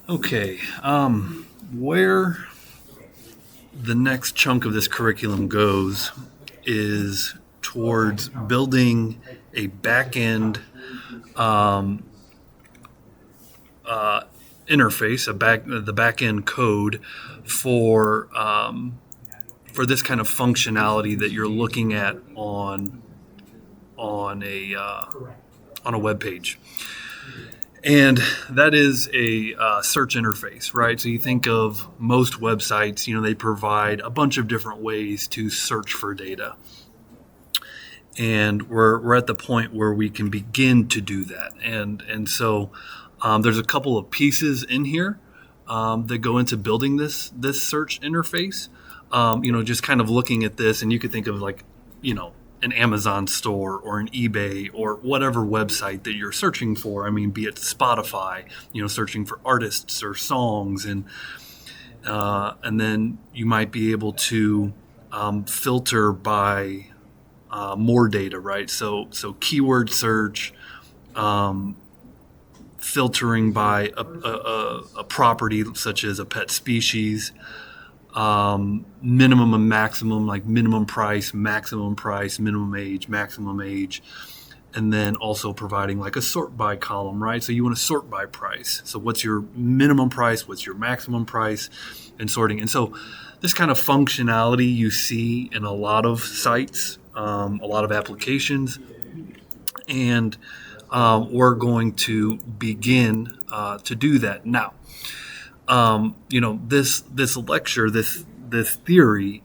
Okay, where the next chunk of this curriculum goes is towards building a back-end interface, the back-end code for this kind of functionality that you're looking at on a on a web page. And that is a search interface, right? So you think of most websites, they provide a bunch of different ways to search for data. And we're at the point where we can begin to do that. And so there's a couple of pieces in here that go into building this search interface. Just kind of looking at this, and you could think of an Amazon store or an eBay or whatever website that you're searching for. I mean, be it Spotify, searching for artists or songs, and then you might be able to filter by more data, right? So keyword search, filtering by a property such as a pet species. Minimum and maximum, like minimum price, minimum age, maximum age, and then also providing like a sort by column, right? So you want to sort by price. So what's your minimum price? What's your maximum price? And sorting. And so this kind of functionality you see in a lot of sites, a lot of applications, and we're going to begin to do that now. This lecture, this theory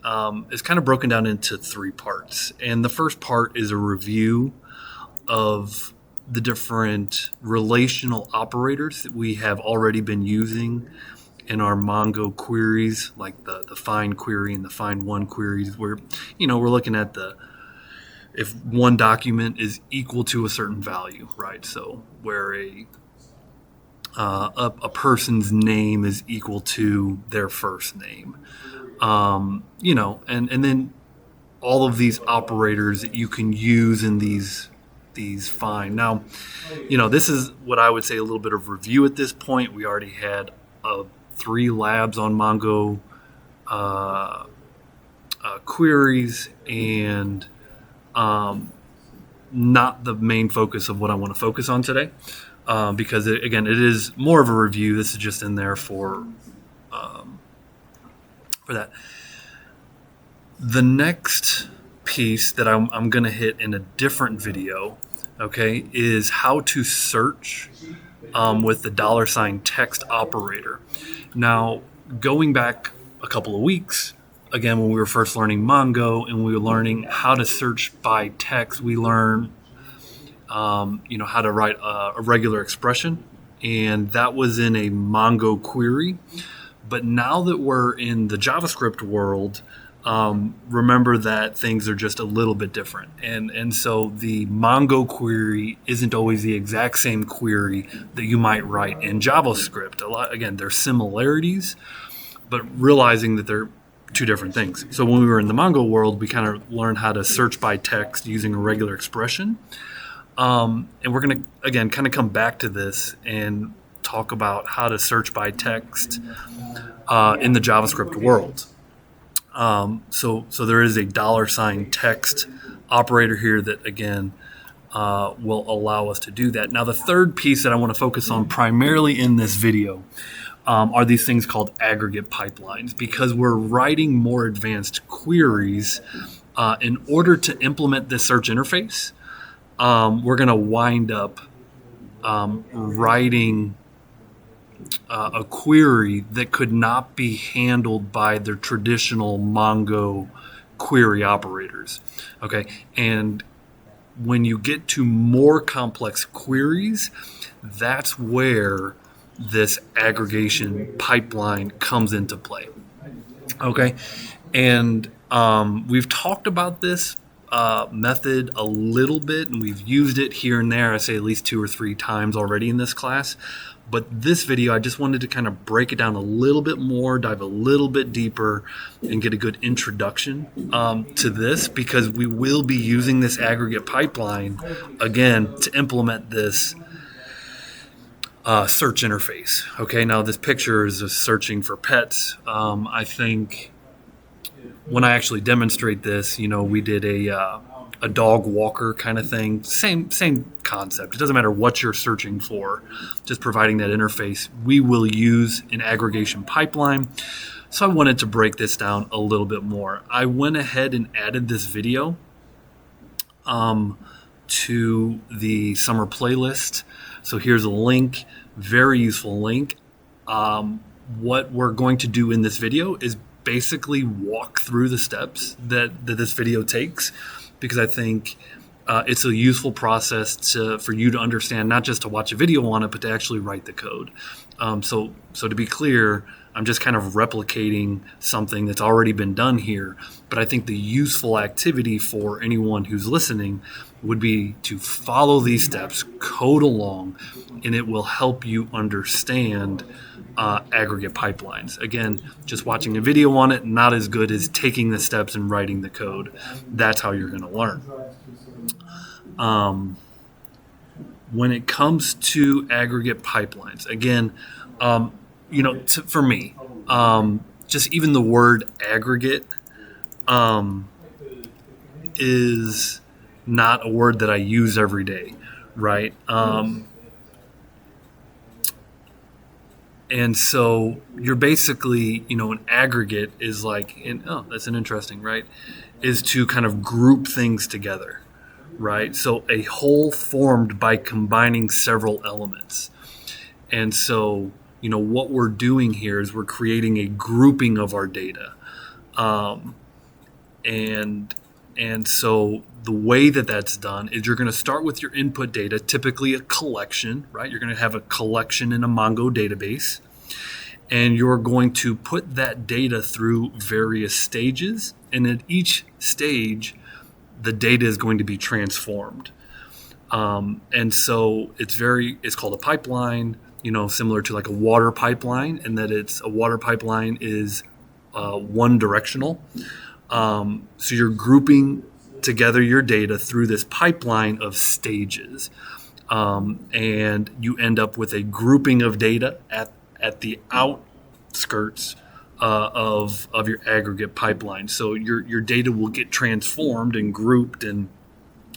is kind of broken down into three parts. And the first part is a review of the different relational operators that we have already been using in our Mongo queries, like the find query and the find one queries, where, we're looking at if one document is equal to a certain value, right? So where a person's name is equal to their first name, and then all of these operators that you can use in these find. Now, this is what I would say a little bit of review at this point. We already had 3 labs on Mongo queries, and not the main focus of what I want to focus on today. Because it is more of a review. This is just in there for that. The next piece that I'm going to hit in a different video, okay, is how to search with the $text operator. Now, going back a couple of weeks, again, when we were first learning Mongo and we were learning how to search by text, we learned how to write a regular expression, and that was in a Mongo query. But now that we're in the JavaScript world, remember that things are just a little bit different. And so the Mongo query isn't always the exact same query that you might write in JavaScript. There's similarities, but realizing that they're two different things. So when we were in the Mongo world, we kind of learned how to search by text using a regular expression. And we're going to, again, kind of come back to this and talk about how to search by text in the JavaScript world. So there is a $text operator here that, again, will allow us to do that. Now, the third piece that I want to focus on primarily in this video are these things called aggregate pipelines, because we're writing more advanced queries in order to implement this search interface. We're going to wind up writing a query that could not be handled by the traditional Mongo query operators. Okay, and when you get to more complex queries, that's where this aggregation pipeline comes into play. Okay, and we've talked about this method a little bit, and we've used it here and there, I say at least 2 or 3 times already in this class. But this video, I just wanted to kind of break it down a little bit more, dive a little bit deeper, and get a good introduction to this, because we will be using this aggregate pipeline, again, to implement this search interface. Okay, now this picture is searching for pets. I think when I actually demonstrate this, we did a dog walker kind of thing. Same concept. It doesn't matter what you're searching for, just providing that interface. We will use an aggregation pipeline. So I wanted to break this down a little bit more. I went ahead and added this video to the summer playlist. So here's a link, very useful link. What we're going to do in this video is basically walk through the steps that this video takes, because I think it's a useful process for you to understand, not just to watch a video on it, but to actually write the code. So to be clear, I'm just kind of replicating something that's already been done here. But I think the useful activity for anyone who's listening would be to follow these steps, code along, and it will help you understand aggregate pipelines. Again, just watching a video on it, not as good as taking the steps and writing the code. That's how you're going to learn. When it comes to aggregate pipelines, again, for me, just even the word aggregate is not a word that I use every day, right? And so you're basically, an aggregate is like, that's an interesting, right? Is to kind of group things together, right? So a whole formed by combining several elements. And so, what we're doing here is we're creating a grouping of our data. And so the way that that's done is you're going to start with your input data, typically a collection, right? You're going to have a collection in a Mongo database, and you're going to put that data through various stages. And at each stage, the data is going to be transformed. And so it's called a pipeline, similar to like a water pipeline, and that a water pipeline is one directional. So you're grouping together your data through this pipeline of stages, and you end up with a grouping of data at the outskirts of your aggregate pipeline. So your data will get transformed and grouped and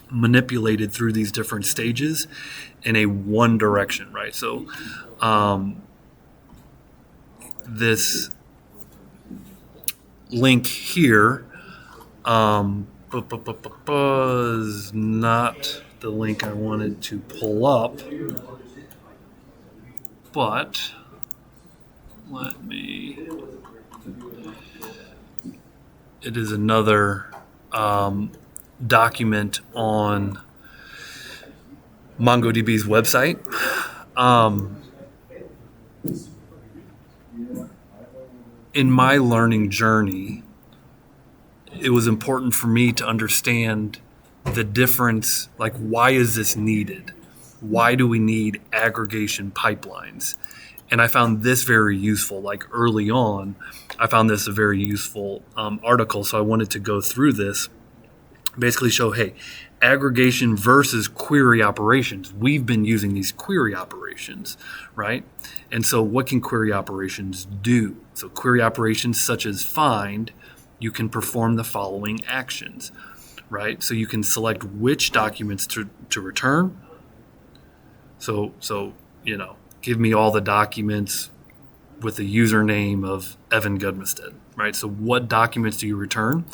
manipulated through these different stages in a one direction, right? So this link here is not the link I wanted to pull up, but it is another document on MongoDB's website. In my learning journey, it was important for me to understand the difference, like why is this needed? Why do we need aggregation pipelines? And I found this very useful. Like early on, I found this a very useful article. So I wanted to go through this, basically show, hey, aggregation versus query operations. We've been using these query operations, right? And so what can query operations do? So query operations such as find, you can perform the following actions, right? So you can select which documents to return. So give me all the documents with the username of Evan Gudmestead, right? So what documents do you return?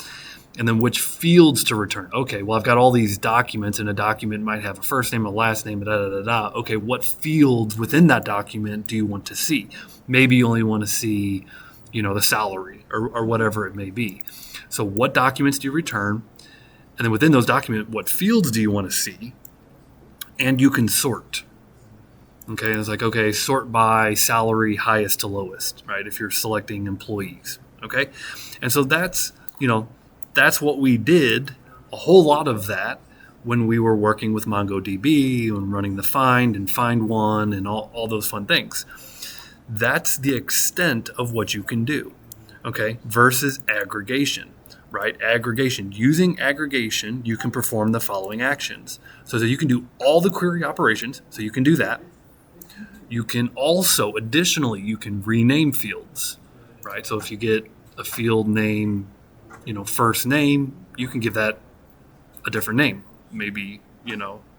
And then which fields to return? Okay, well, I've got all these documents, and a document might have a first name, a last name, Okay, what fields within that document do you want to see? Maybe you only want to see, the salary or whatever it may be. So what documents do you return? And then within those documents, what fields do you want to see? And you can sort. Okay, and it's like, okay, sort by salary highest to lowest, right? If you're selecting employees, okay? And so that's what we did, a whole lot of that when we were working with MongoDB and running the find and find one and all those fun things. That's the extent of what you can do, okay? Versus aggregation, right? Aggregation. Using aggregation, you can perform the following actions. So that you can do all the query operations, so you can do that. You can also, additionally, you can rename fields, right? So if you get a field name, first name, you can give that a different name. Maybe,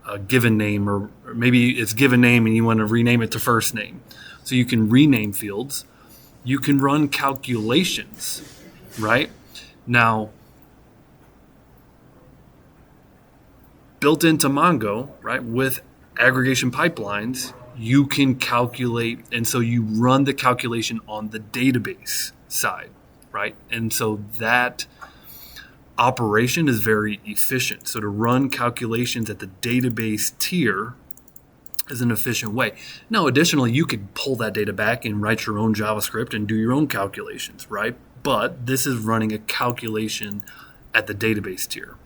a given name, or maybe it's given name and you want to rename it to first name. So you can rename fields. You can run calculations, right? Now, built into Mongo, right, with aggregation pipelines, you can calculate, and so you run the calculation on the database side, right? And so that operation is very efficient. So to run calculations at the database tier is an efficient way. Now, additionally, you could pull that data back and write your own JavaScript and do your own calculations, right? But this is running a calculation at the database tier,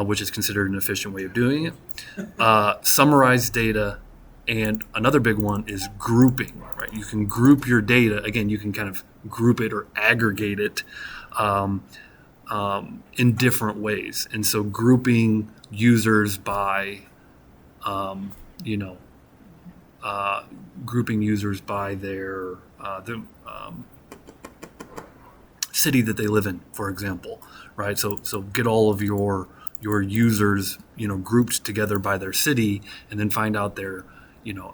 which is considered an efficient way of doing it. Summarize data. And another big one is grouping, right? You can group your data. Again, you can kind of group it or aggregate it in different ways. And so grouping users by, grouping users by their city that they live in, for example, right? So get all of your users, grouped together by their city, and then find out their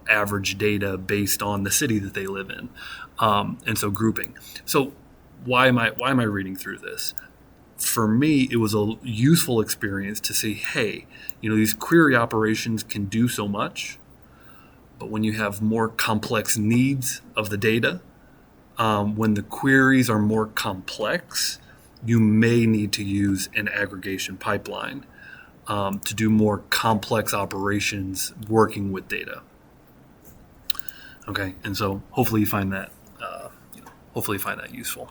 average data based on the city that they live in, and so grouping. So why am I reading through this? For me, it was a useful experience to see, hey, these query operations can do so much, but when you have more complex needs of the data, when the queries are more complex, you may need to use an aggregation pipeline to do more complex operations working with data. Okay, and so hopefully you find that useful.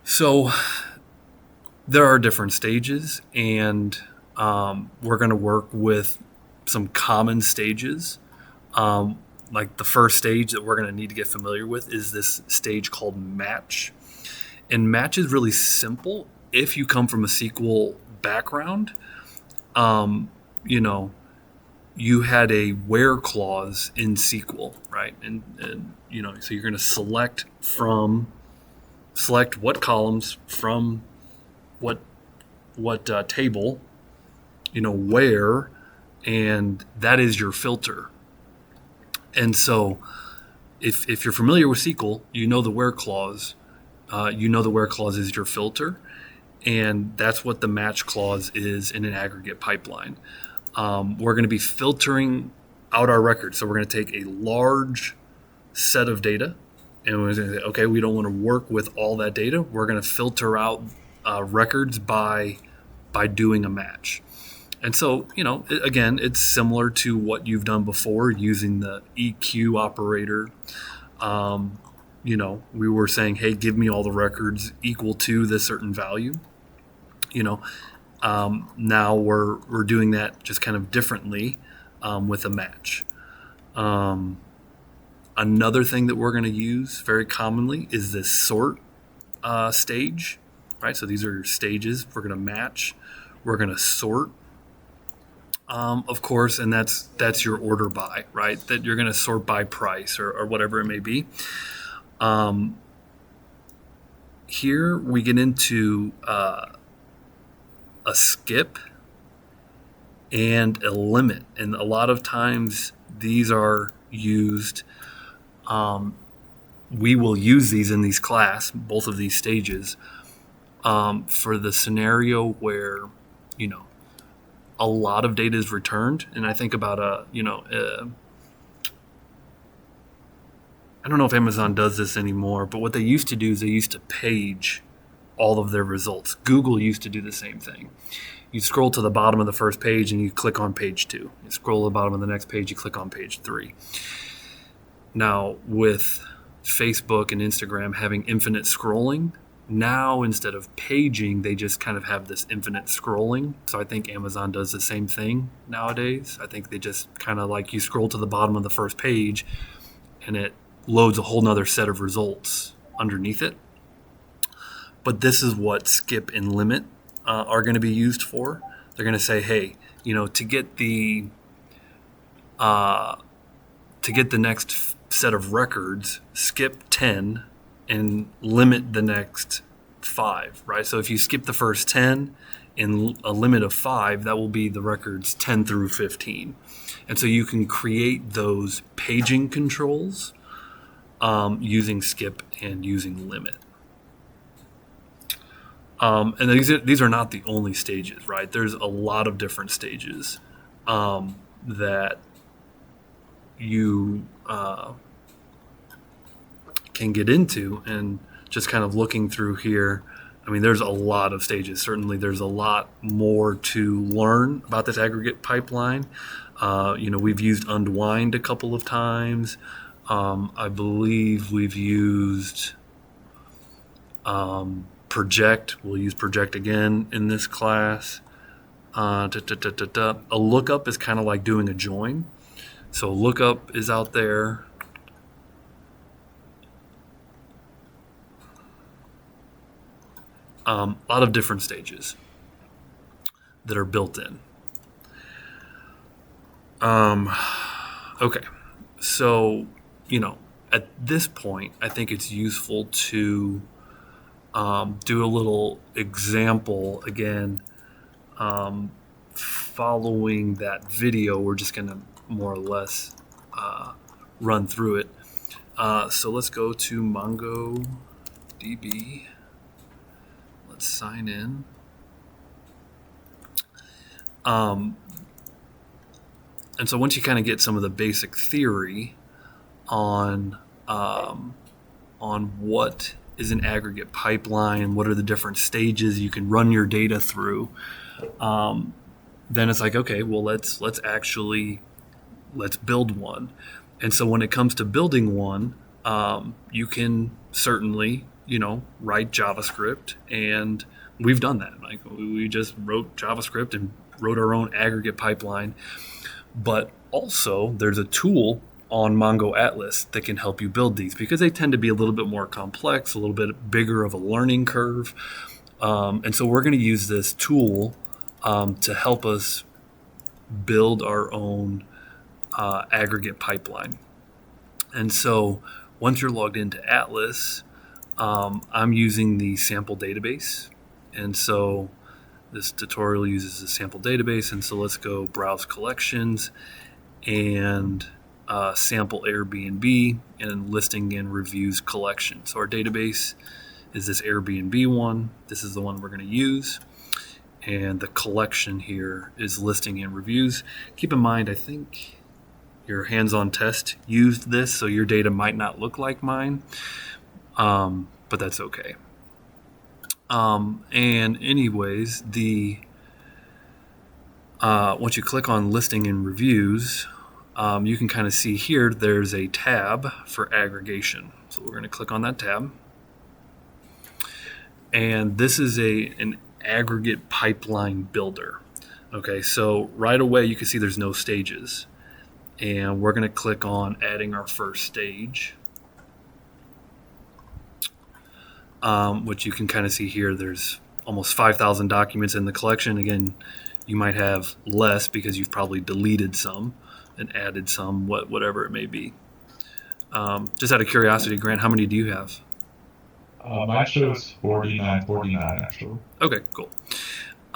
So there are different stages, and we're going to work with some common stages. Like the first stage that we're going to need to get familiar with is this stage called match. And match is really simple if you come from a SQL background. You had a where clause in SQL, right? And so you're going to select what columns from what table, where, and that is your filter. And so if you're familiar with SQL, the where clause. The where clause is your filter, and that's what the match clause is in an aggregate pipeline. We're going to be filtering out our records. So we're going to take a large set of data, and we're going to say, okay, we don't want to work with all that data. We're going to filter out records by doing a match. And so, again, it's similar to what you've done before using the EQ operator. We were saying, hey, give me all the records equal to this certain value. Now we're doing that just kind of differently with a match. Another thing that we're going to use very commonly is this sort stage, right? So these are your stages. We're going to match. We're going to sort. Of course, and that's your order by, right? That you're going to sort by price or whatever it may be. Here we get into a skip and a limit, and a lot of times these are used. We will use these in these class, both of these stages, for the scenario where a lot of data is returned. And I think about I don't know if Amazon does this anymore, but what they used to do is they used to page all of their results. Google used to do the same thing. You scroll to the bottom of the first page and you click on page 2. You scroll to the bottom of the next page, you click on page 3. Now, with Facebook and Instagram having infinite scrolling, now instead of paging, they just kind of have this infinite scrolling. So I think Amazon does the same thing nowadays. I think they just kind of like you scroll to the bottom of the first page and it loads a whole nother set of results underneath it. But this is what skip and limit are going to be used for. they're going to say, hey, to get the next set of records, skip 10 and limit the next 5, right? So if you skip the first 10 in a limit of 5, that will be the records 10 through 15. And so you can create those paging controls using skip and using limit. And these are not the only stages, right? There's a lot of different stages that you can get into. And just kind of looking through here, I mean, there's a lot of stages. Certainly there's a lot more to learn about this aggregate pipeline. We've used unwind a couple of times. I believe we've used project. We'll use project again in this class. A lookup is kind of like doing a join. So lookup is out there. A lot of different stages that are built in. Okay, so at this point, I think it's useful to do a little example again. Following that video, we're just going to more or less run through it. So let's go to MongoDB. Let's sign in. And so once you kind of get some of the basic theory on what is an aggregate pipeline, what are the different stages you can run your data through, then it's like, okay, well, let's build one. And so when it comes to building one, you can certainly write JavaScript, and we've done that. Like we just wrote JavaScript and wrote our own aggregate pipeline. But also there's a tool on Mongo Atlas that can help you build these, because they tend to be a little bit more complex, a little bit bigger of a learning curve. And so we're going to use this tool to help us build our own aggregate pipeline. And so once you're logged into Atlas, I'm using the sample database. And so this tutorial uses the sample database. And so let's go browse collections and sample Airbnb and listing and reviews collection. So our database is this Airbnb one. This is the one we're going to use. And the collection here is listing and reviews. Keep in mind, I think your hands-on test used this, so your data might not look like mine, but that's okay. And anyways, once you click on listing and reviews, you can kind of see here there's a tab for aggregation. So we're going to click on that tab. And this is an aggregate pipeline builder. Okay, so right away you can see there's no stages. And we're going to click on adding our first stage, which you can kind of see here. There's almost 5,000 documents in the collection. Again, you might have less because you've probably deleted some and added some, whatever it may be. Just out of curiosity, Grant, how many do you have? Mine shows 49, actually. Okay, cool.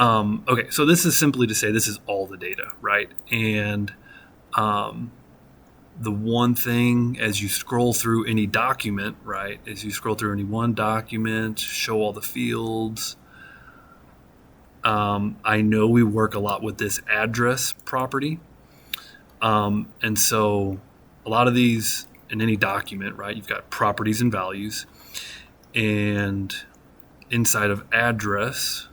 Okay, so this is simply to say this is all the data, right? And the one thing as you scroll through any document, right, as you scroll through any one document, show all the fields. I know we work a lot with this address property. And so a lot of these in any document, right, you've got properties and values. And inside of address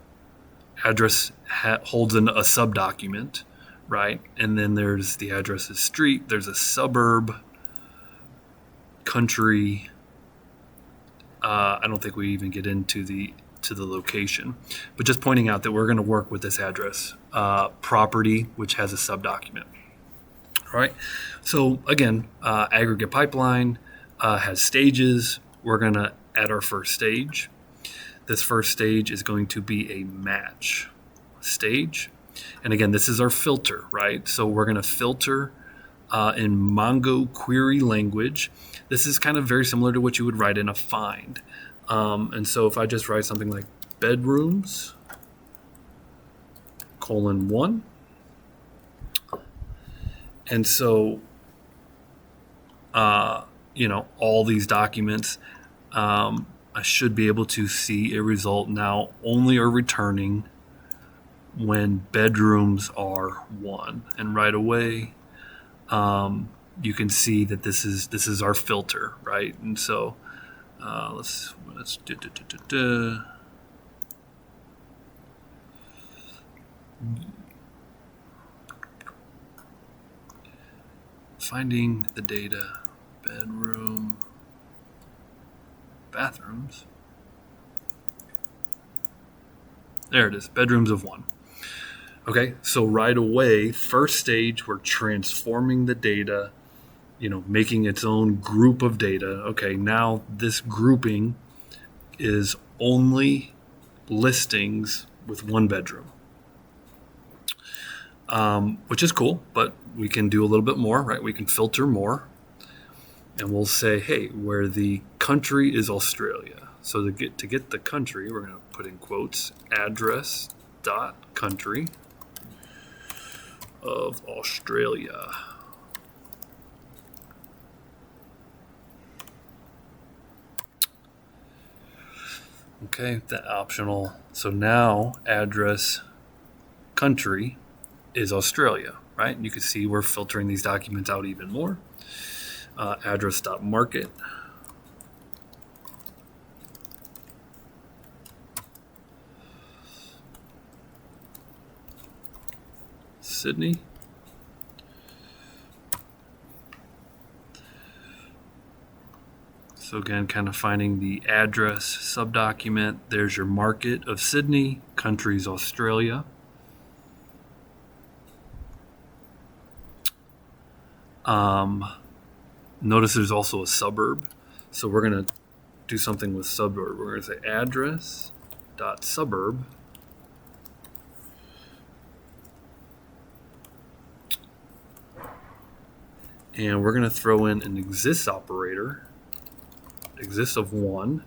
holds a subdocument, right? And then there's the address is street, there's a suburb, country. I don't think we even get into the location, but just pointing out that we're going to work with this address property, which has a subdocument. All right. So again, aggregate pipeline has stages. We're going to add our first stage. This first stage is going to be a match stage. And again, this is our filter, right? So we're going to filter in Mongo query language. This is kind of very similar to what you would write in a find. And so if I just write something like bedrooms, :1. And so, all these documents, I should be able to see a result now only are returning when bedrooms are 1. And right away, you can see that this is our filter, right? And so let's finding the data, bedroom, bathrooms. There it is, bedrooms of 1. Okay, so right away, first stage, we're transforming the data, making its own group of data. Okay, now this grouping is only listings with 1 bedroom, which is cool, but we can do a little bit more, right? We can filter more, and we'll say, hey, where the country is Australia. So to get the country, we're going to put in quotes, address.country of Australia. Okay, that optional. So now address country is Australia, right? And you can see we're filtering these documents out even more. Address.market. Sydney. So again, kind of finding the address subdocument. There's your market of Sydney, country's Australia. Notice there's also a suburb. So we're going to do something with suburb. We're going to say address.suburb. And we're going to throw in an exists operator, exists of 1.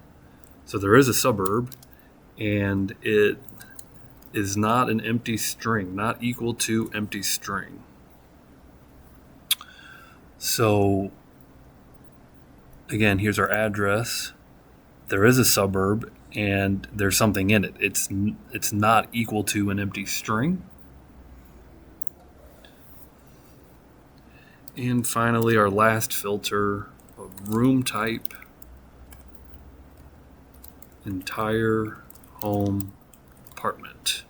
So there is a suburb, and it is not an empty string, not equal to empty string. So again, here's our address. There is a suburb, and there's something in it. It's not equal to an empty string. And finally, our last filter of room type, entire home apartment.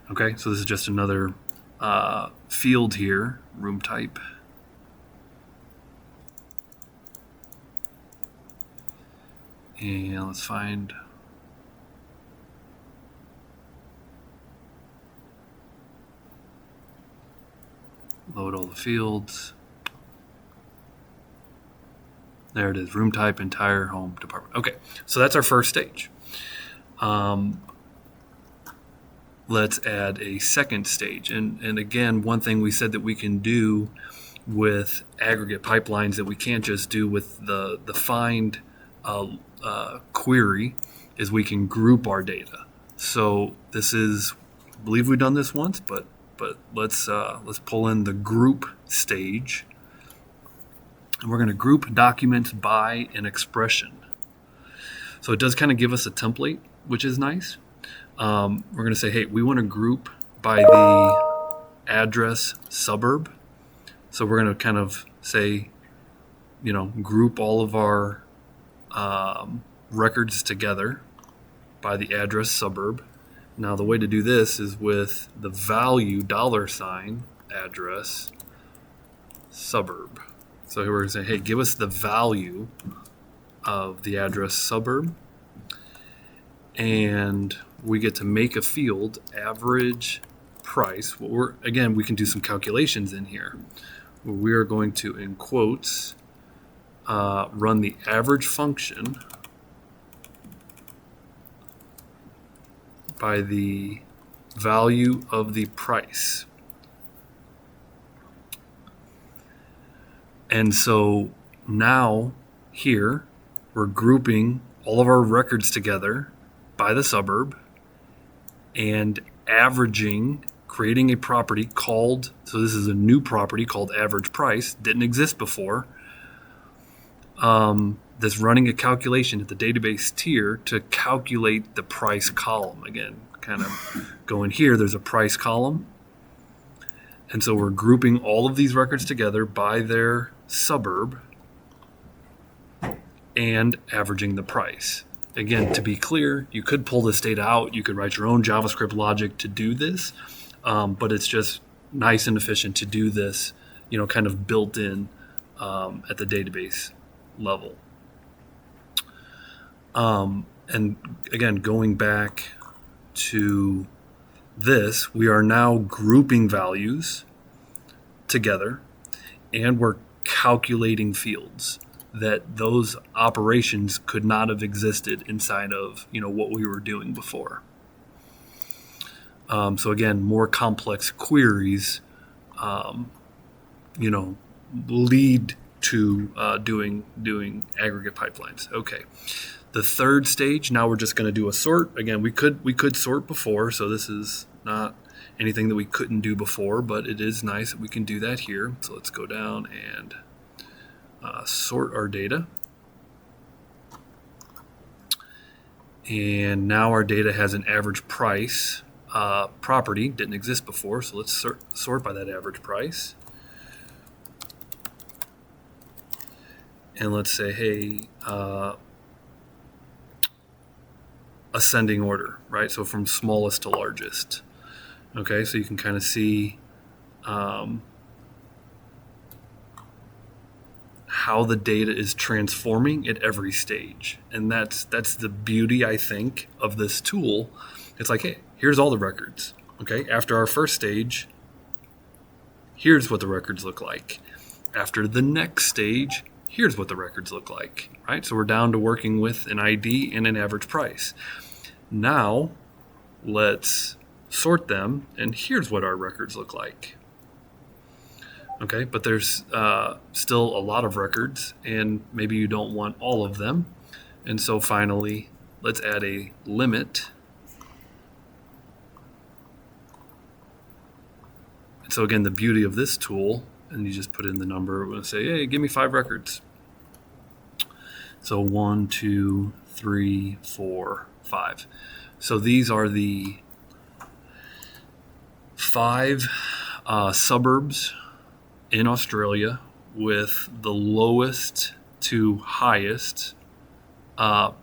Okay, so this is just another field here, room type. And let's find load all the fields. There it is, room type, entire home department. Okay, so that's our first stage. Let's add a second stage. And again, one thing we said that we can do with aggregate pipelines that we can't just do with the find query is we can group our data. So this is, I believe we've done this once, but let's pull in the group stage, and we're going to group documents by an expression. So it does kind of give us a template, which is nice. We're going to say, hey, we want to group by the address suburb. So we're going to kind of say, group all of our records together by the address suburb. Now the way to do this is with the value $ address suburb. So here we're going to say, hey, give us the value of the address suburb. And we get to make a field, average price. Again, we can do some calculations in here. We are going to, in quotes, run the average function by the value of the price. And so now here we're grouping all of our records together by the suburb and averaging, creating a property called, so this is a new property called average price, didn't exist before. That's running a calculation at the database tier to calculate the price column. Again, kind of going here, there's a price column. And so we're grouping all of these records together by their suburb and averaging the price. Again, to be clear, you could pull this data out. You could write your own JavaScript logic to do this, but it's just nice and efficient to do this, kind of built in at the database level. And again, going back to this, we are now grouping values together, and we're calculating fields that those operations could not have existed inside of what we were doing before. So again, more complex queries lead to doing aggregate pipelines. Okay. The third stage, now we're just going to do a sort. Again, we could sort before, so this is not anything that we couldn't do before, but it is nice that we can do that here. So let's go down and sort our data. And now our data has an average price property, didn't exist before, so let's sort by that average price. And let's say, hey, ascending order, right? So from smallest to largest. Okay, so you can kind of see how the data is transforming at every stage. And that's the beauty, I think, of this tool. It's like, hey, here's all the records. Okay, after our first stage, here's what the records look like. After the next stage, here's what the records look like, right? So we're down to working with an ID and an average price. Now, let's sort them, and here's what our records look like. Okay, but there's still a lot of records, and maybe you don't want all of them. And so finally, let's add a limit. And so again, the beauty of this tool, and you just put in the number, we're going to say, hey, give me 5 records. So 1, 2, 3, 4, 5. So these are the 5 suburbs in Australia with the lowest to highest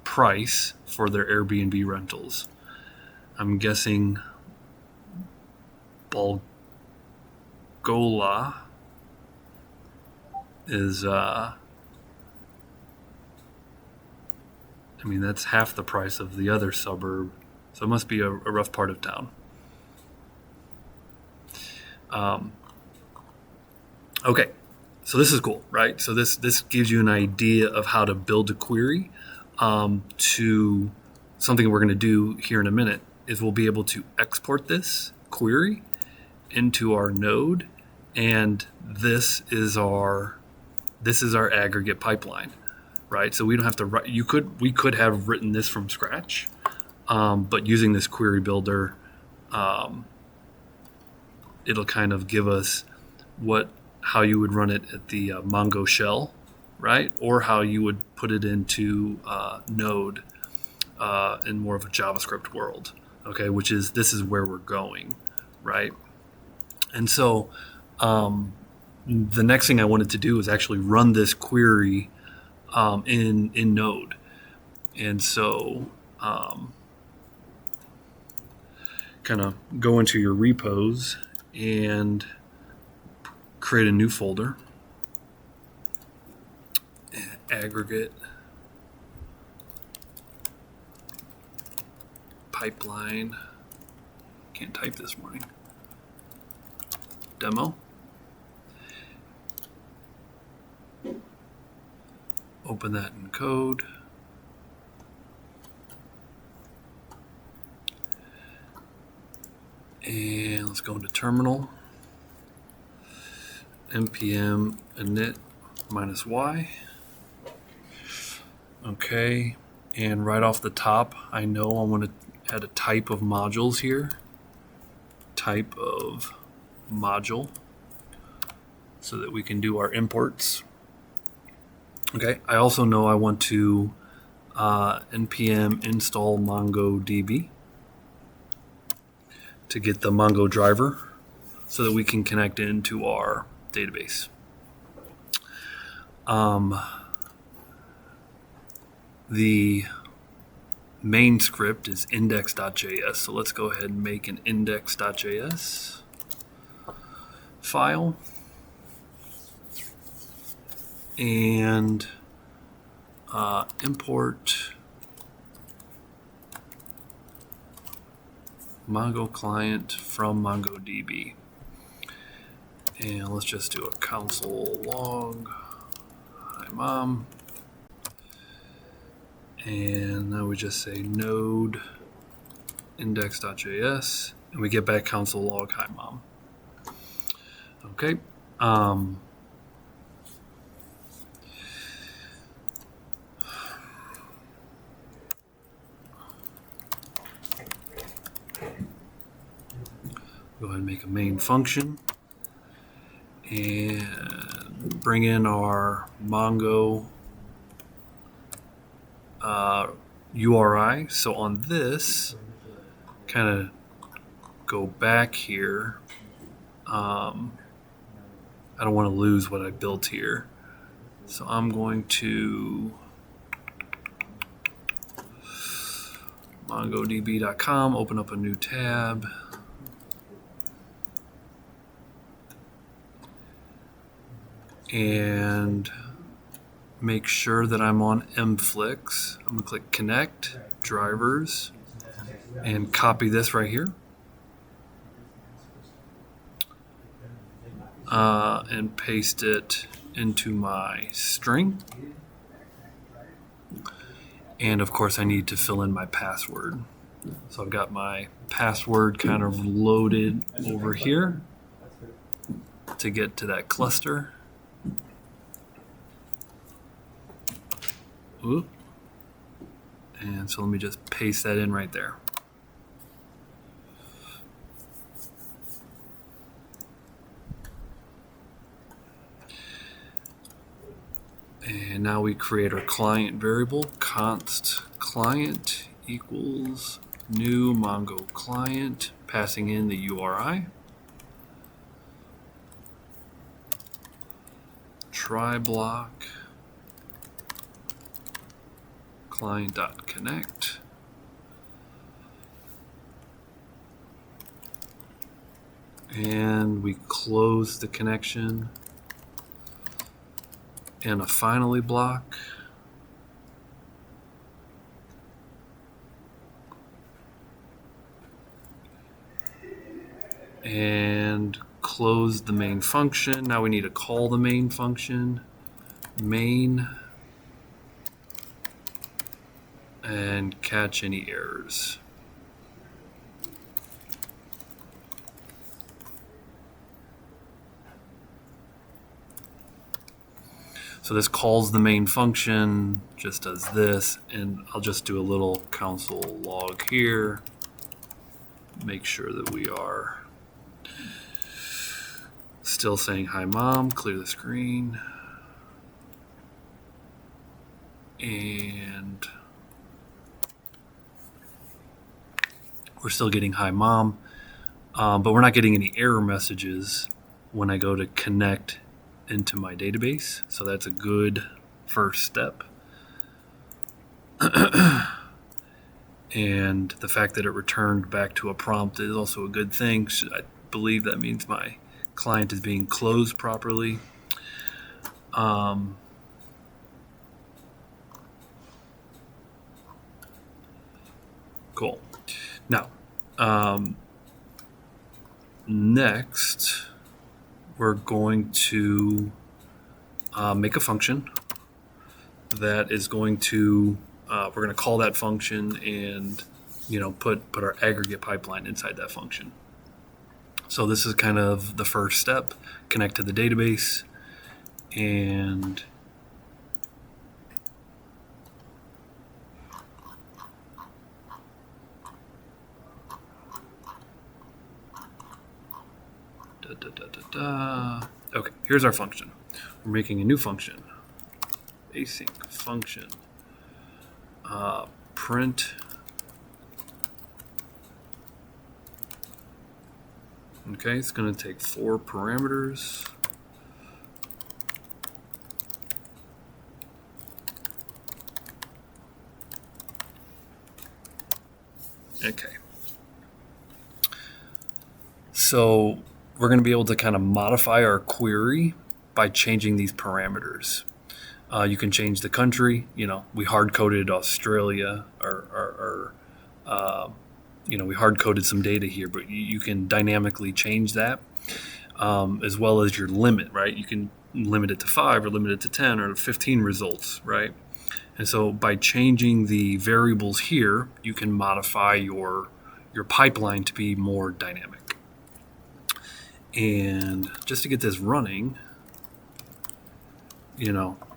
price for their Airbnb rentals. I'm guessing Bulgola is that's half the price of the other suburb, so it must be a rough part of town. Okay, so this is cool, right? So this gives you an idea of how to build a query. To something we're going to do here in a minute is we'll be able to export this query into our node, and this is our aggregate pipeline, right? So we don't have to write. We could have written this from scratch, but using this query builder, it'll kind of give us how you would run it at the Mongo shell, right? Or how you would put it into Node in more of a JavaScript world, okay? This is where we're going, right? And so the next thing I wanted to do is actually run this query in Node. And so kind of go into your repos and create a new folder, aggregate pipeline, can't type this morning, demo. Open that in code. And let's go into terminal. npm init -y. Okay, and right off the top, I know I want to add a type of modules here. Type of module, so that we can do our imports. Okay, I also know I want to npm install MongoDB to get the Mongo driver so that we can connect into our database. The main script is index.js, so let's go ahead and make an index.js file and import Mongo client from MongoDB. And let's just do a console log. Hi, mom. And now we just say node index.js, and we get back console log hi, mom. Okay. Go ahead and make a main function and bring in our Mongo URI. So on this, kind of go back here. I don't want to lose what I built here. So I'm going to mongodb.com, open up a new tab. And make sure that I'm on mflix. I'm going to click connect, drivers, and copy this right here. And paste it into my string. And of course I need to fill in my password. So I've got my password kind of loaded over here to get to that cluster. Oop. And so let me just paste that in right there. And now we create our client variable, const client equals new Mongo client, passing in the URI. Try block client.connect. And we close the connection. And a finally block. And close the main function. Now we need to call the main function, main, and catch any errors. So this calls the main function, just does this, and I'll just do a little console log here. Make sure that we are still saying hi mom, clear the screen. And we're still getting hi mom, but we're not getting any error messages when I go to connect into my database. So that's a good first step. And the fact that it returned back to a prompt is also a good thing. I believe that means my client is being closed properly. Cool. Now, next, we're going to make a function that is going to, we're going to call that function and, put our aggregate pipeline inside that function. So this is kind of the first step. Connect to the database, and okay, here's our function. We're making a new function. Async function. Print. Okay, it's going to take 4 parameters. Okay. So we're going to be able to kind of modify our query by changing these parameters. You can change the country. We hard-coded Australia, or we hard-coded some data here, but you can dynamically change that, as well as your limit, right? You can limit it to 5 or limit it to 10 or 15 results, right? And so by changing the variables here, you can modify your pipeline to be more dynamic. And just to get this running,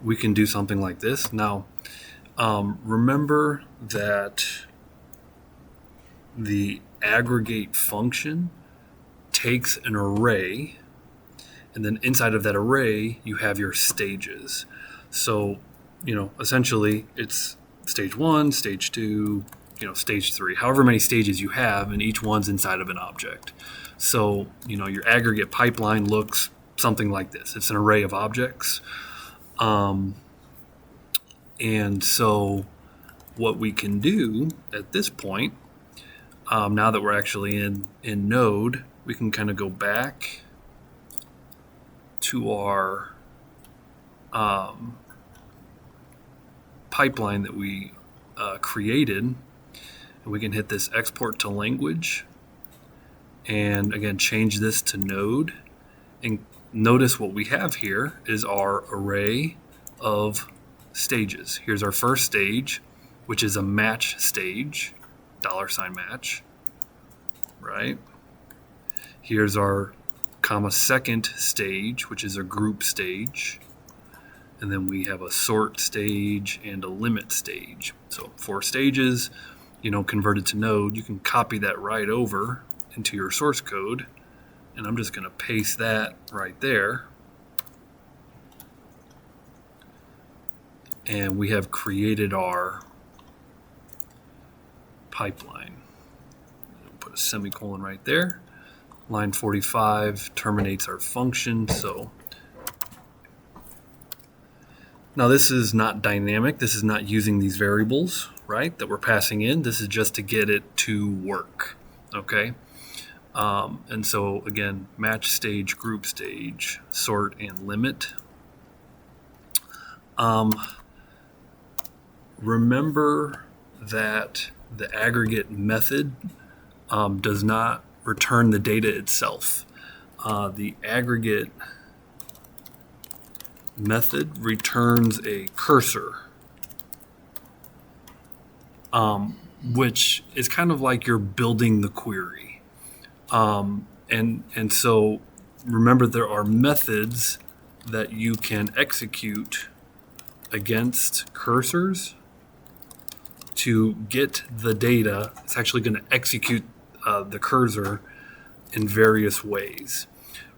we can do something like this. Now, remember that the aggregate function takes an array, and then inside of that array, you have your stages. So, essentially it's stage 1, stage 2, stage 3, however many stages you have, and each one's inside of an object. So, your aggregate pipeline looks something like this. It's an array of objects. And so what we can do at this point, now that we're actually in Node, we can kind of go back to our pipeline that we created, and we can hit this export to language, and again change this to Node, and notice what we have here is our array of stages. Here's our first stage, which is a match stage, $match, right? Here's our second stage, which is a group stage. And then we have a sort stage and a limit stage. So 4 stages, converted to Node. You can copy that right over into your source code. And I'm just going to paste that right there. And we have created our pipeline. Put a semicolon right there. Line 45 terminates our function. So now this is not dynamic. This is not using these variables, right, that we're passing in. This is just to get it to work, okay? And so again, match stage, group stage, sort, and limit. Remember that the aggregate method does not return the data itself. The aggregate method returns a cursor, which is kind of like you're building the query. And so remember, there are methods that you can execute against cursors to get the data. It's actually going to execute the cursor in various ways,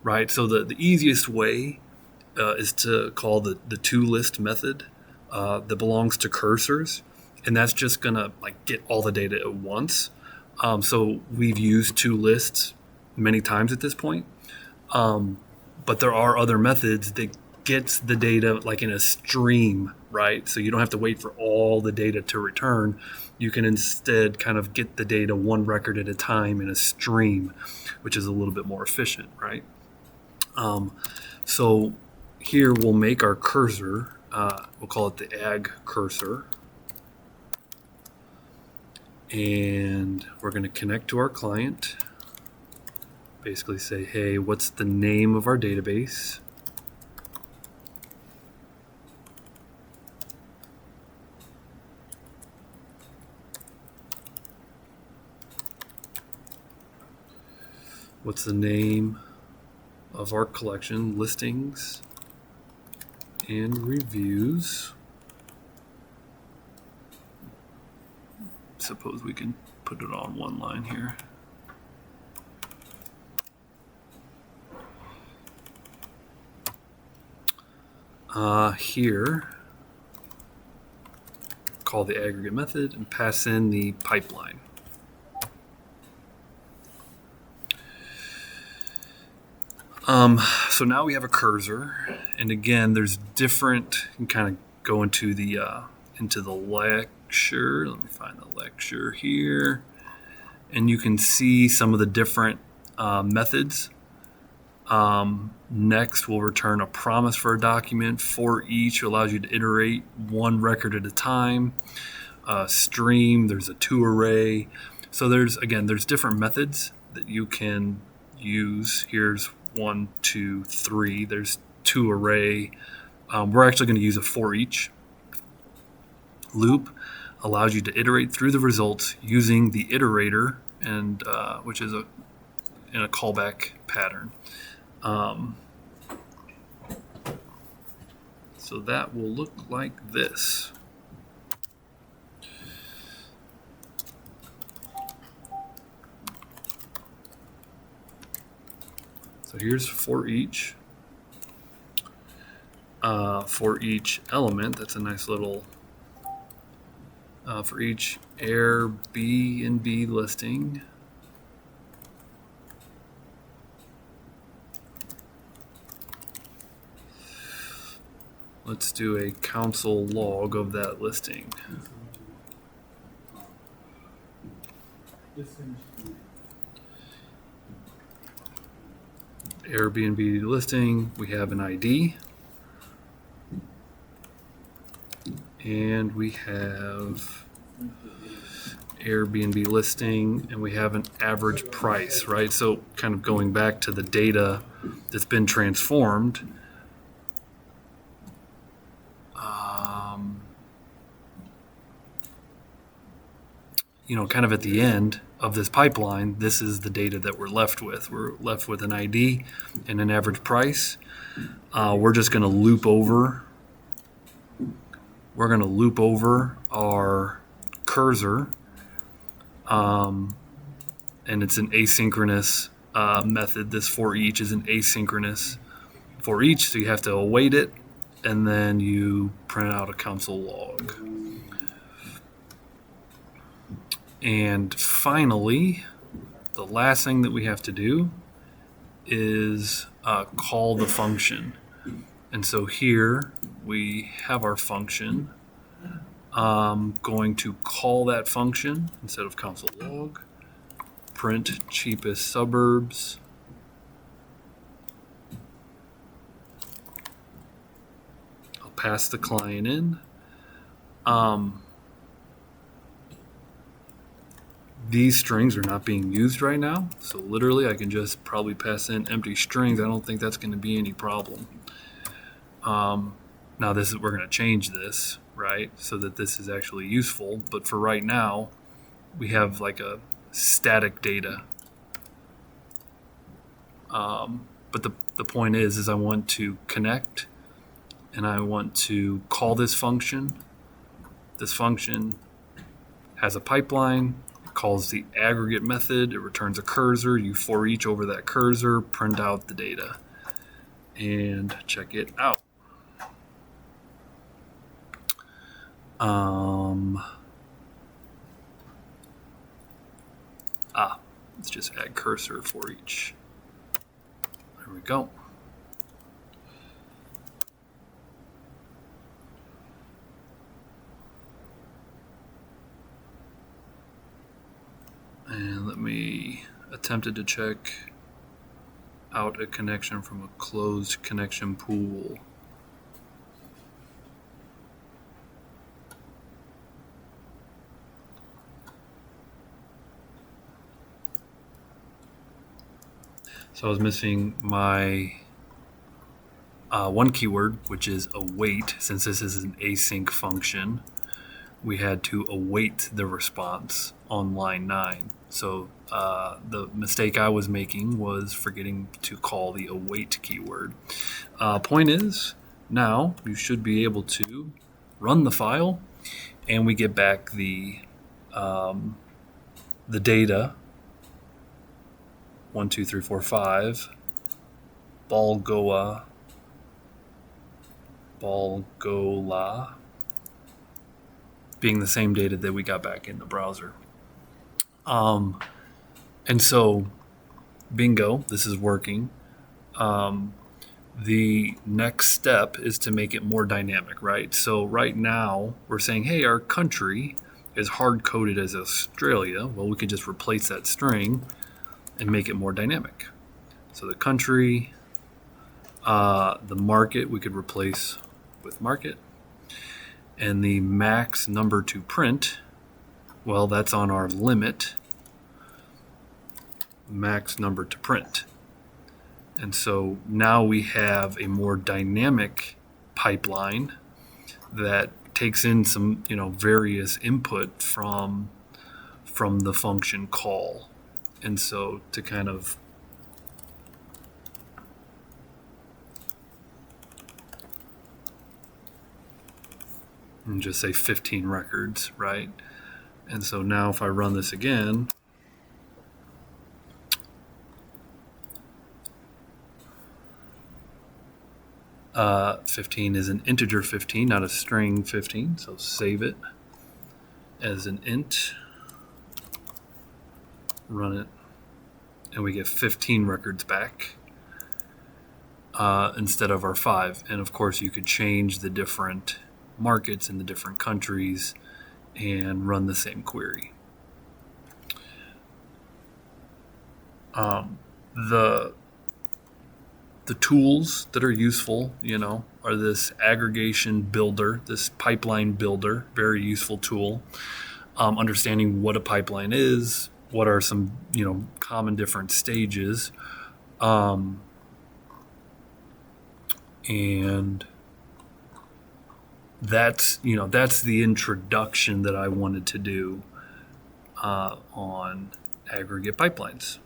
right? So the easiest way is to call the toList method that belongs to cursors, and that's just going to get all the data at once. So we've used toList many times at this point, but there are other methods that gets the data in a stream, right? So you don't have to wait for all the data to return. You can instead kind of get the data one record at a time in a stream, which is a little bit more efficient, right? So here we'll make our cursor. We'll call it the ag cursor. And we're going to connect to our client. Basically say, hey, what's the name of our database? What's the name of our collection? Listings and reviews. Suppose we can put it on one line here. Here, call the aggregate method and pass in the pipeline. So now we have a cursor, and again, there's different. You can kind of go into the lecture. Let me find the lecture here, and you can see some of the different methods. Next, we'll return a promise for a document. For each allows you to iterate one record at a time. Stream, there's a to array. So there's different methods that you can use. Here's 1, 2, 3. There's to array. We're actually going to use a for each. Loop allows you to iterate through the results using the iterator, and which is in a callback pattern. So that will look like this. So here's for each element. That's a nice little for each Airbnb listing. Let's do a console log of that listing. Airbnb listing, we have an ID, and we have Airbnb listing, and we have an average price, right? So kind of going back to the data that's been transformed. Kind of at the end of this pipeline, this is the data that we're left with. We're left with an ID and an average price. We're just going to loop over. We're going to loop over our cursor, and it's an asynchronous method. This for each is an asynchronous for each, so you have to await it, and then you print out a console log. And finally, the last thing that we have to do is call the function. And so here we have our function. Going to call that function instead of console log. Print cheapest suburbs. I'll pass the client in. These strings are not being used right now, so literally I can just probably pass in empty strings. I don't think that's going to be any problem. Now we're going to change this, right, so that this is actually useful. But for right now, we have like a static data. But the point is I want to connect, and I want to call this function. This function has a pipeline. Calls the aggregate method. It returns a cursor. You for each over that cursor, print out the data, and check it out. Let's just add cursor for each. There we go. And let me attempt to check out a connection from a closed connection pool. So I was missing my one keyword, which is await, since this is an async function. we had to await the response on line 9. So the mistake I was making was forgetting to call the await keyword. Point is, now you should be able to run the file, and we get back the data 1, 2, 3, 4, 5 Balgola being the same data that we got back in the browser. And so, bingo, this is working. The next step is to make it more dynamic, right? So right now we're saying, hey, our country is hard-coded as Australia. Well, we could just replace that string and make it more dynamic. So the country, the market, we could replace with market. And the max number to print, well, that's on our limit, max number to print. And so now we have a more dynamic pipeline that takes in some, various input from the function call. And so to kind of and just say 15 records, right? And so now if I run this again, uh, 15 is an integer 15, not a string 15. So save it as an int, run it, and we get 15 records back instead of our 5. And of course, you could change the different markets in the different countries and run the same query. The tools that are useful, are this aggregation builder, this pipeline builder, very useful tool. Understanding what a pipeline is, what are some, common different stages, and that's the introduction that I wanted to do on aggregate pipelines.